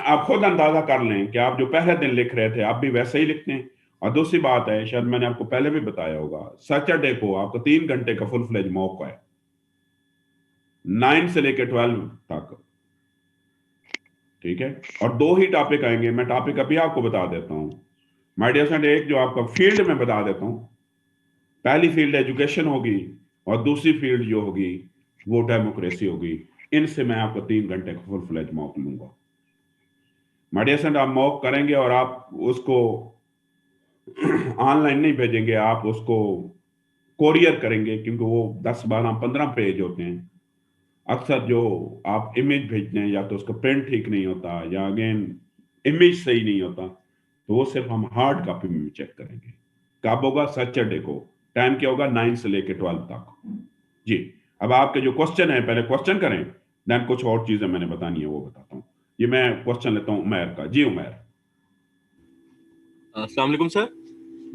आप खुद अंदाजा कर लें कि आप जो पहले दिन लिख रहे थे आप भी वैसे ही लिखते हैं। और दूसरी बात है, शायद मैंने आपको पहले भी बताया होगा, सैटरडे को आपको 3 घंटे का फुल फ्लेज मौका है, 9 से लेकर 12 तक, ठीक है। और 2 ही टॉपिक आएंगे, मैं टॉपिक अभी आपको बता देता हूं माय डियर फ्रेंड। एक जो आपका फील्ड में बता देता हूं, पहली फील्ड एजुकेशन होगी और दूसरी फील्ड जो होगी वो डेमोक्रेसी होगी। इनसे मैं आपको 3 घंटे का फुल फ्लेज मॉक लूंगा। माय डियर फ्रेंड, आप मॉक करेंगे और आप उसको ऑनलाइन नहीं भेजेंगे, आप उसको कोरियर करेंगे, क्योंकि वो 10, 12, 15 पेज होते हैं। अक्सर जो आप इमेज भेजते हैं या तो उसका प्रिंट ठीक नहीं होता या अगेन इमेज सही नहीं होता, तो वो सिर्फ हम हार्ड कॉपी में चेक करेंगे। कब होगा? सैटरडे को। टाइम क्या होगा? 9 से लेकर 12 तक। जी, अब आपके जो क्वेश्चन है पहले क्वेश्चन करें, देन कुछ और चीजें मैंने बतानी है वो बताता हूँ। ये मैं क्वेश्चन लेता हूँ उमैर का। जी उमैर। अस्सलाम वालेकुम सर।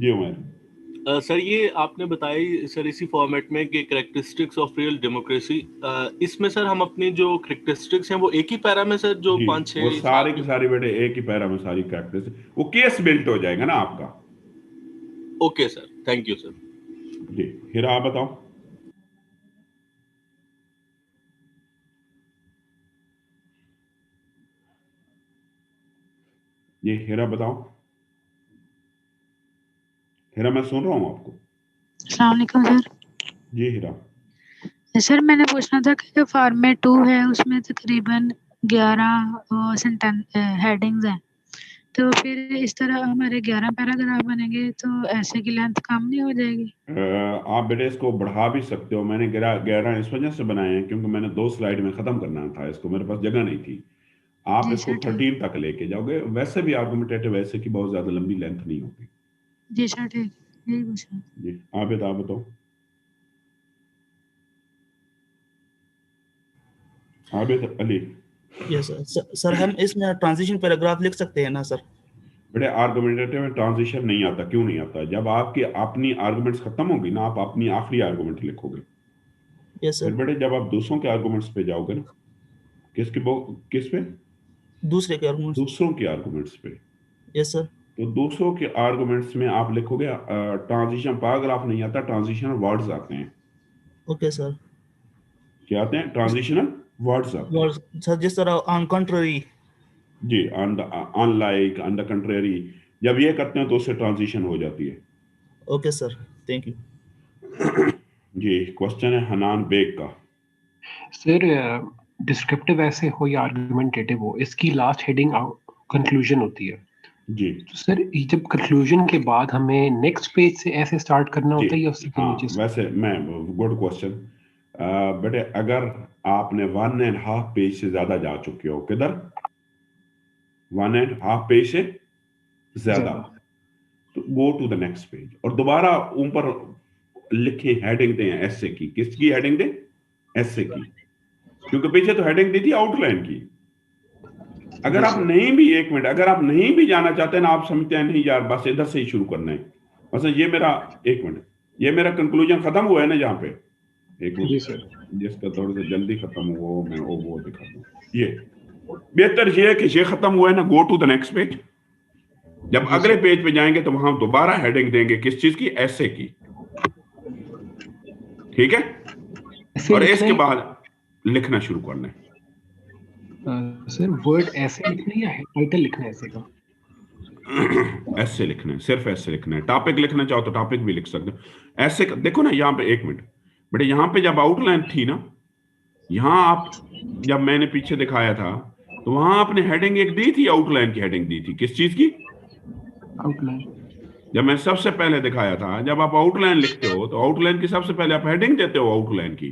जी उमैर। सर ये आपने बताई सर इसी फॉर्मेट में कि कैरेक्टरिस्टिक्स ऑफ रियल डेमोक्रेसी, इसमें सर हम अपनी जो कैरेक्टरिस्टिक्स हैं वो एक ही पैरा में सर जो 5-6 वो सारी की सारी बेटे एक ही पैरा में सारी कैरेक्टरिस्टिक्स, वो केस बिल्ट हो जाएगा ना आपका। Okay sir, thank you sir. जी हिरा आप बताओ। जी हिरा बताओ। हिरा मैं सुन रहा हूँ आपको। अस्सलाम वालेकुम सर। जी हिरा। सर मैंने पूछना था कि फॉर्मेट 2 है उसमें तकरीबन 11 हेडिंग्स हैं, तो फिर इस तरह हमारे 11 पैराग्राफ बनेंगे तो ऐसे की लेंथ कम नहीं हो जाएगी? आप बेटे इसको बढ़ा भी सकते हो। मैंने 11 इस वजह से बनाए हैं क्योंकि मैंने 2 स्लाइड में खत्म करना था इसको, मेरे पास जगह नहीं थी। आप इसको 13 तक लेके जाओगे, वैसे भी आर्गुमेंटेटिव वैसे की बहुत ज्यादा लंबी लेंथ नहीं होती। जी सर ठीक, यही पूछना। जी आप बताओ। आबिद अली। यस सर, हम इसमें ट्रांजिशन पैराग्राफ लिख सकते हैं ना सर? बेटे आर्गुमेंटेटिव में ट्रांजिशन नहीं आता। क्यों नहीं आता? जब आपकी अपनी आर्गुमेंट्स खत्म होगी ना, आप अपनी आखिरी आर्गुमेंट लिखोगे। Yes sir. फिर बेटे जब आप दूसरों के आर्गुमेंट्स पे जाओगे ना, किस पे? दूसरे के आर्गुमेंट्स। दूसरों के आर्गुमेंट्स पे। Yes sir. तो दूसरों के आर्गुमेंट्स में आप लिखोगे, ट्रांजिशन पैराग्राफ नहीं आता, ट्रांजिशनल वर्ड्स आते हैं। Okay sir. क्या आते हैं? ट्रांजिशनल वर्ड्स आते हैं सर, जिस तरह ऑन कंट्री। जी, अनलाइक, ऑन द कंट्री, जब ये करते हैं तो उससे ट्रांजिशन हो जाती है। Okay sir, thank you. जी क्वेश्चन है हनान बेग का। सर डिस्क्रिप्टिव ऐसे हो या आर्गुमेंटेटिव हो, इसकी लास्ट हेडिंग कंक्लूजन होती है जी। तो सर जब कंक्लूजन के बाद हमें नेक्स्ट पेज से ऐसे स्टार्ट करना होता है या उससे नीचे से? वैसे मैं गुड क्वेश्चन बेटे, अगर आपने 1.5 पेज से ज्यादा जा चुके हो, किधर 1.5 पेज से ज्यादा, तो go to the next page और दोबारा ऊपर लिखे हेडिंग दें एसे की। किसकी हेडिंग दें? एसे की, क्योंकि पीछे तो हेडिंग दी थी आउटलाइन की। अगर आप नहीं भी, एक मिनट, अगर आप नहीं भी जाना चाहते ना, आप समझते हैं नहीं यार बस इधर से ही शुरू करना है, बस ये मेरा, एक मिनट, ये मेरा कंक्लूजन खत्म हुआ है ना जहाँ पे, एक मिनट, जिसका थोड़ा सा जल्दी खत्म हुआ मैं वो दिखा दूं। ये बेहतर ये है कि ये खत्म हुआ है ना, go to the next page. जब अगले पेज पे जाएंगे तो वहां दोबारा हेडिंग देंगे, किस चीज की? एसे की, ठीक है। और इसके बाद लिखना शुरू करना है। सर वर्ड ऐसे लिखना है या टाइटल लिखना है ऐसे का? ऐसे लिखना है, सिर्फ ऐसे लिखना है। टॉपिक लिखना चाहो तो टॉपिक भी लिख सकते हो। ऐसे देखो ना यहाँ पे, एक मिनट बेटे, यहाँ पे जब आउटलाइन थी ना, यहाँ आप जब मैंने पीछे दिखाया था तो वहां आपने हेडिंग एक दी थी, आउटलाइन की हेडिंग दी थी। किस चीज की? आउटलाइन। जब मैं सबसे पहले दिखाया था, जब आप आउटलाइन लिखते हो तो आउटलाइन की सबसे पहले आप हेडिंग देते हो आउटलाइन की।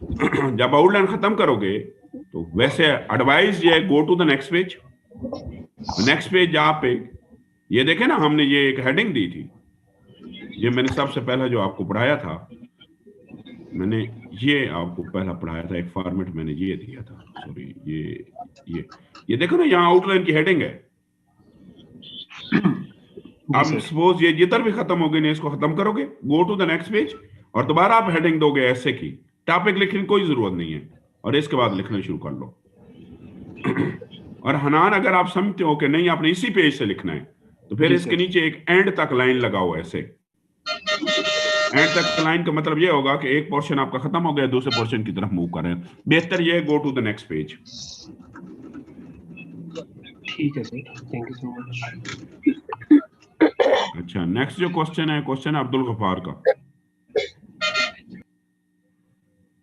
जब आउटलाइन खत्म करोगे तो वैसे एडवाइस ये go to the next page. Next page आप पे ये देखे ना, हमने ये एक हेडिंग दी थी, ये मैंने सबसे पहला जो आपको पढ़ाया था, मैंने ये आपको पहला पढ़ाया था, एक फॉर्मेट मैंने ये दिया था, सॉरी ये देखो ना, यहाँ आउटलाइन की हेडिंग है। अब सपोज ये जिधर भी खत्म हो गई ना, इसको खत्म करोगे, go to the next page, और दोबारा आप हेडिंग दोगे ऐसे की। टॉपिक लिखने की कोई जरूरत नहीं है, और इसके बाद लिखना शुरू कर लो। और हनान, अगर आप समझते हो कि नहीं आपने इसी पेज से लिखना है, तो फिर इसके नीचे एक एंड तक लाइन लगाओ ऐसे। एंड तक लाइन का मतलब ये होगा कि एक पोर्शन आपका खत्म हो गया, दूसरे पोर्शन की तरफ मूव कर रहे हैं। बेहतर ये go to the next page. ठीक है sir, thank you so much. अच्छा, नेक्स्ट जो क्वेश्चन है, क्वेश्चन अब्दुल गफार का।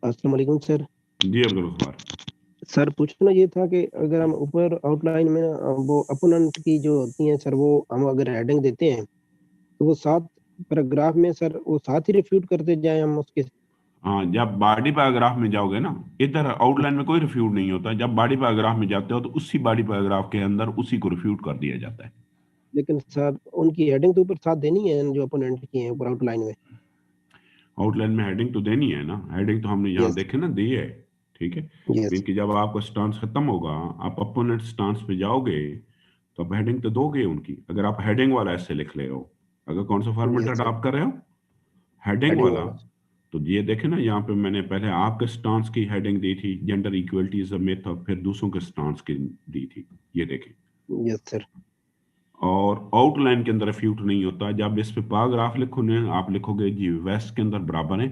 अस्सलाम वालेकुम सर। जी अब्दुल गफार सर, पूछना ये था कि अगर हम ऊपर आउटलाइन में वो अपोनेंट की जो होती हैं सर, वो हम अगर हेडिंग देते हैं तो वो 7 पैराग्राफ में सर वो 7 ही रिफ्यूट करते जाएं हम उसके? हाँ, जब बॉडी पैराग्राफ में जाओगे ना, इधर आउटलाइन में कोई रिफ्यूट नहीं होता। जब बॉडी पैराग्राफ में जाते हो तो उसी बॉडी पैराग्राफ के अंदर उसी को रिफ्यूट कर दिया जाता है। लेकिन सर उनकी हेडिंग तो ऊपर 7 देनी है जो अपोनेंट की है ऊपर आउटलाइन में। आउटलाइन में हेडिंग तो देनी है ना, हेडिंग तो हमने यहाँ देखे ना दी है, ठीक है। क्योंकि जब आपका स्टांस खत्म होगा, आप अपोनेंट स्टांस पे जाओगे तो आप हेडिंग तो दोगे उनकी। अगर आप हेडिंग वाला ऐसे लिख रहे हो, अगर कौन सा फॉर्मेट अडॉप्ट कर रहे हो, हेडिंग वाला, तो ये देखे ना, यहाँ पे मैंने पहले आपके स्टांस की हेडिंग दी थी, gender equality is a myth, और फिर दूसरों के स्टांस की दी थी, ये देखें। Yes sir. और आउटलाइन के अंदर रिफ्यूट नहीं होता। जब इस पे पैराग्राफ लिखोगे, आप लिखोगे जी वेस्ट के अंदर बराबर है,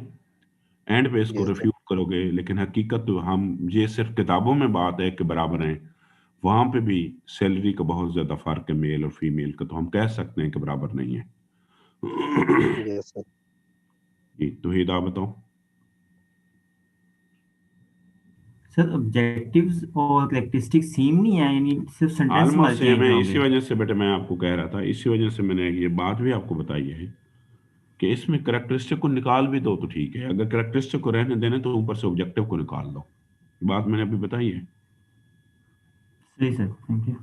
एंड पे इसको रिफ्यूट करोगे। लेकिन हकीकत तो हम, ये सिर्फ किताबों में बात है कि बराबर हैं, वहां पे भी सैलरी का बहुत ज्यादा फर्क है मेल और फीमेल का, तो हम कह सकते हैं कि बराबर नहीं है। Yes sir. जी, तो हिदा बताओ सर। ऑब्जेक्टिव्स और कैरेक्टरिस्टिक्स सेम नहीं है, यानी सिर्फ सेंटेंस ऑलमोस्ट सेम है। इसी वजह से बेटे मैं आपको कह रहा था, इसी वजह से मैंने ये बात भी आपको बताई है कि इसमें कैरेक्टरिस्टिक को निकाल भी दो तो ठीक है, अगर कैरेक्टरिस्टिक को रहने देने तो ऊपर से ऑब्जेक्टिव को निकाल दो। बात मैंने अभी बताई है। सही सर, थैंक यू।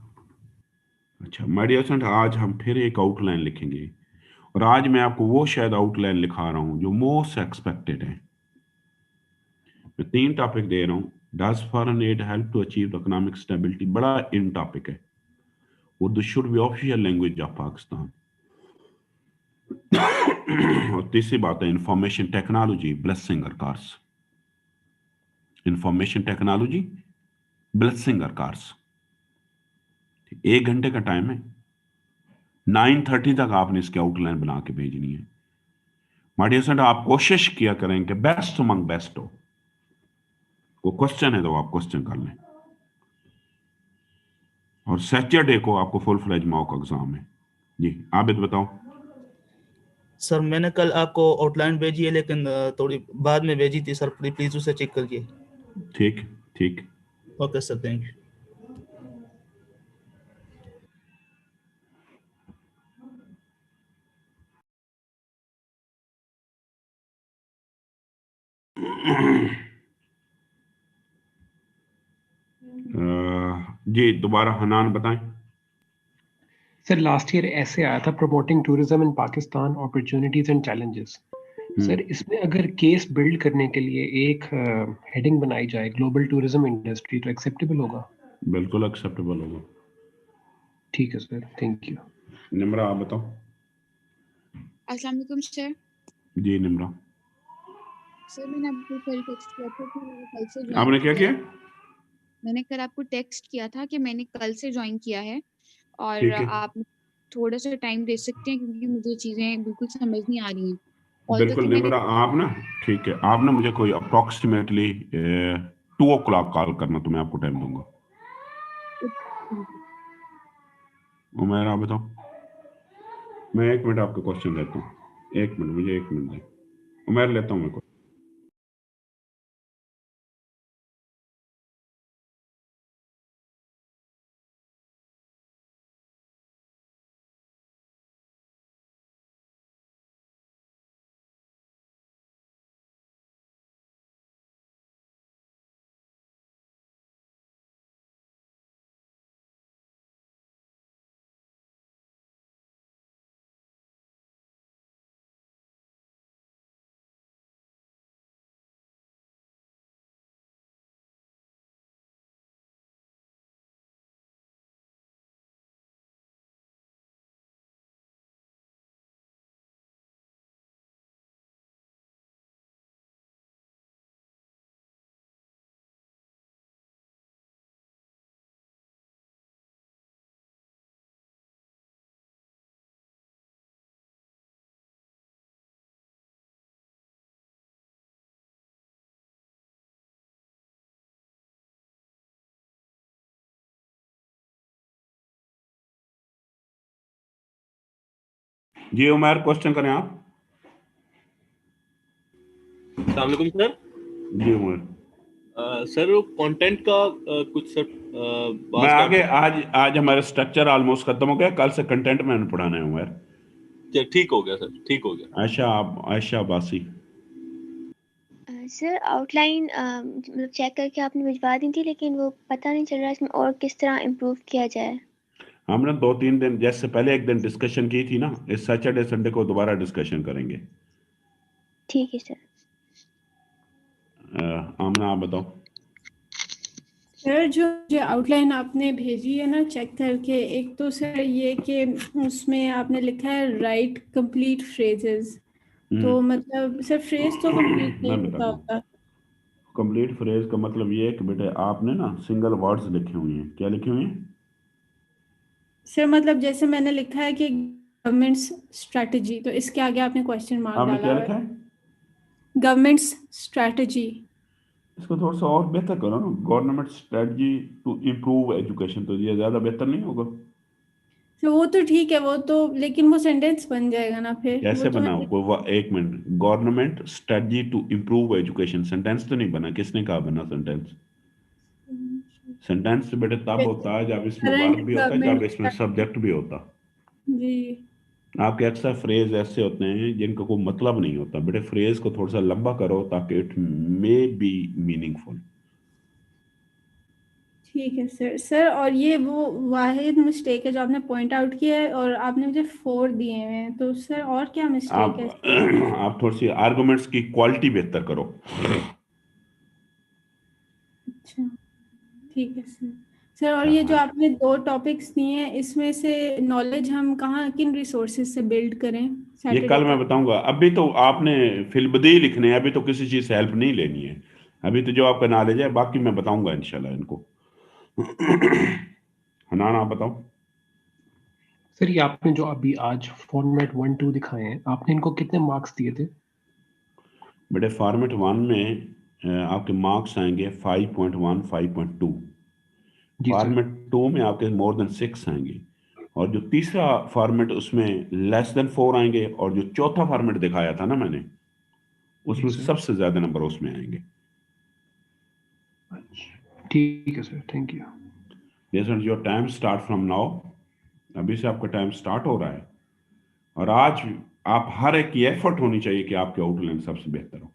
अच्छा माय डियर स्टूडेंट, आज हम फिर एक आउटलाइन लिखेंगे, और आज मैं आपको वो शायद आउटलाइन लिखा रहा हूं जो मोस्ट एक्सपेक्टेड है। मैं 3 टॉपिक दे रहा हूं। Does foreign aid help to achieve economic stability, बड़ा इन टॉपिक है। Urdu should be official language of Pakistan. और तीसरी बात है information technology blessing or curse. Information technology blessing or curse. 1 घंटे का टाइम है, 9:30 तक आपने इसकी आउटलाइन बना के भेजनी है। माय डियर स्टूडेंट, आप कोशिश किया करें कि बेस्ट अमंग बेस्ट हो। वो क्वेश्चन है तो आप क्वेश्चन कर लें, और सैटरडे को आपको फुल फ्लेज मॉक एग्जाम है। जी आबिद बताओ। सर मैंने कल आपको आउटलाइन भेजी है, लेकिन थोड़ी बाद में भेजी थी सर, प्लीज उसे चेक करिए। ठीक ठीक, ओके सर, थैंक यू। जी दोबारा हनान बताएं। सर लास्ट ईयर ऐसे आया था, promoting tourism in Pakistan, opportunities and challenges. Sir इसमें अगर केस बिल्ड करने के लिए एक हेडिंग बनाई जाए ग्लोबल टूरिज्म इंडस्ट्री, तो एक्सेप्टेबल होगा? बिल्कुल एक्सेप्टेबल होगा। ठीक है सर, थैंक यू। निम्रा आप बताओ। अस्सलाम वालेकुम सर। जी निम्रा। सर मैंने आपको कल टेक्स्ट किया था कि मैंने कल से ज्वाइन आपने क्या किया? मैंने कल आपको टेक्स्ट किया था कि मैंने कल से ज्वाइन किया है, और ठीक है। आप थोड़ा सा टाइम दे सकते हैं क्योंकि मुझे चीज़ें बिल्कुल समझ नहीं आ रही हैं। बिल्कुल निम्रा, आप ना ठीक है, आप ना मुझे कोई अप्रॉक्सीमेटली 2 o'clock कॉल करना, तो मैं आपको टाइम दूंगा। उमर आप बताओ। मैं 1 मिनट आपको क्वेश्चन देता हूँ, 1 मिनट, मुझे 1 मिनट दें। उमर लेता हूँ मैं। जी उमर क्वेश्चन करें आप। अस्सलाम वालेकुम सर। जी उमर। सर वो कंटेंट का कुछ सर मैं आगे आज हमारा स्ट्रक्चर ऑलमोस्ट खत्म हो गया, कल से कंटेंट मैंने पढ़ाना है उमर। ठीक हो गया सर, ठीक हो गया। आयशा बासी। सर आउटलाइन मतलब चेक करके आपने भिजवा दी थी, लेकिन वो पता नहीं चल रहा इसमें और किस तरह इम्प्रूव किया जाए। हमने 2-3 दिन जैसे पहले एक दिन डिस्कशन की थी ना, इस सैटरडे संडे को दोबारा डिस्कशन करेंगे। ठीक है सर। आमना आप बताओ। सर जो आउटलाइन आपने भेजी है ना चेक करके, एक तो सर ये कि उसमें आपने लिखा है राइट कंप्लीट फ्रेजेस, तो मतलब सर फ्रेज तो कंप्लीट नहीं होता। कंप्लीट फ्रेज का मतलब ये है कि बेटे आपने ना सिंगल वर्ड्स लिखे हुए हैं। क्या लिखे हुए हैं सर? मतलब जैसे मैंने लिखा है कि गवर्नमेंट्स स्ट्रेटजी, तो इसके आगे आपने क्वेश्चन मार्क आपने डाला क्या लिखा है? Government's strategy. इसको थोड़ा सा और बेहतर करो ना, government strategy to improve education, तो ये ज्यादा बेहतर नहीं होगा? तो वो तो ठीक है, वो तो, लेकिन वो सेंटेंस बन जाएगा ना फिर। कैसे वो तो बनाओ? कोई 1 minute, government strategy to improve education, sentence तो नहीं बना। किसने कहा बना सेंटेंस? सेंटेंस तो बेटे तब होता है जब इसमें वर्ब भी होता है, जब इसमें सब्जेक्ट भी होता। जी। आपके अक्सर फ्रेज ऐसे होते हैं जिनका कोई मतलब नहीं होता। बेटे फ्रेज को थोड़ा सा लंबा करो ताकि इट मे बी मीनिंगफुल। ठीक है सर और ये वो वाहिद मिस्टेक है जो आपने पॉइंट आउट किया है, और आपने मुझे 4 दिए हैं, तो सर और क्या मिस्टेक है? आप थोड़ी सी आर्गुमेंट्स की क्वालिटी बेहतर करो। अच्छा ठीक है सर और ये जो आपने 2 टॉपिक्स दिए हैं, इसमें से नॉलेज हम कहाँ किन रिसोर्सेज से बिल्ड करें? ये कल मैं बताऊंगा। अभी तो आपने फिलबदी लिखने हैं, अभी तो किसी चीज से हेल्प नहीं लेनी है। अभी तो जो आपका नॉलेज है, बाकी मैं बताऊंगा इंशाल्लाह इनको। हनान आप बताओ। सर ये आपने जो अभी आज फॉर्मेट 1-2 दिखाए हैं, आपने इनको कितने मार्क्स दिए थे? बेटे फॉर्मेट 1 में आपके मार्क्स आएंगे 5.1, 5.2। फॉर्मेट 2 में आपके मोर देन 6 आएंगे, और जो तीसरा फॉर्मेट उसमें लेस देन 4 आएंगे, और जो चौथा फॉर्मेट दिखाया था ना मैंने, उसमें सबसे ज्यादा नंबर उसमें आएंगे। ठीक है sir, thank you. Yes, your time start from now. अभी से आपका टाइम स्टार्ट हो रहा है, और आज आप हर एक की एफर्ट होनी चाहिए कि आपके आउटलाइन सबसे बेहतर हो।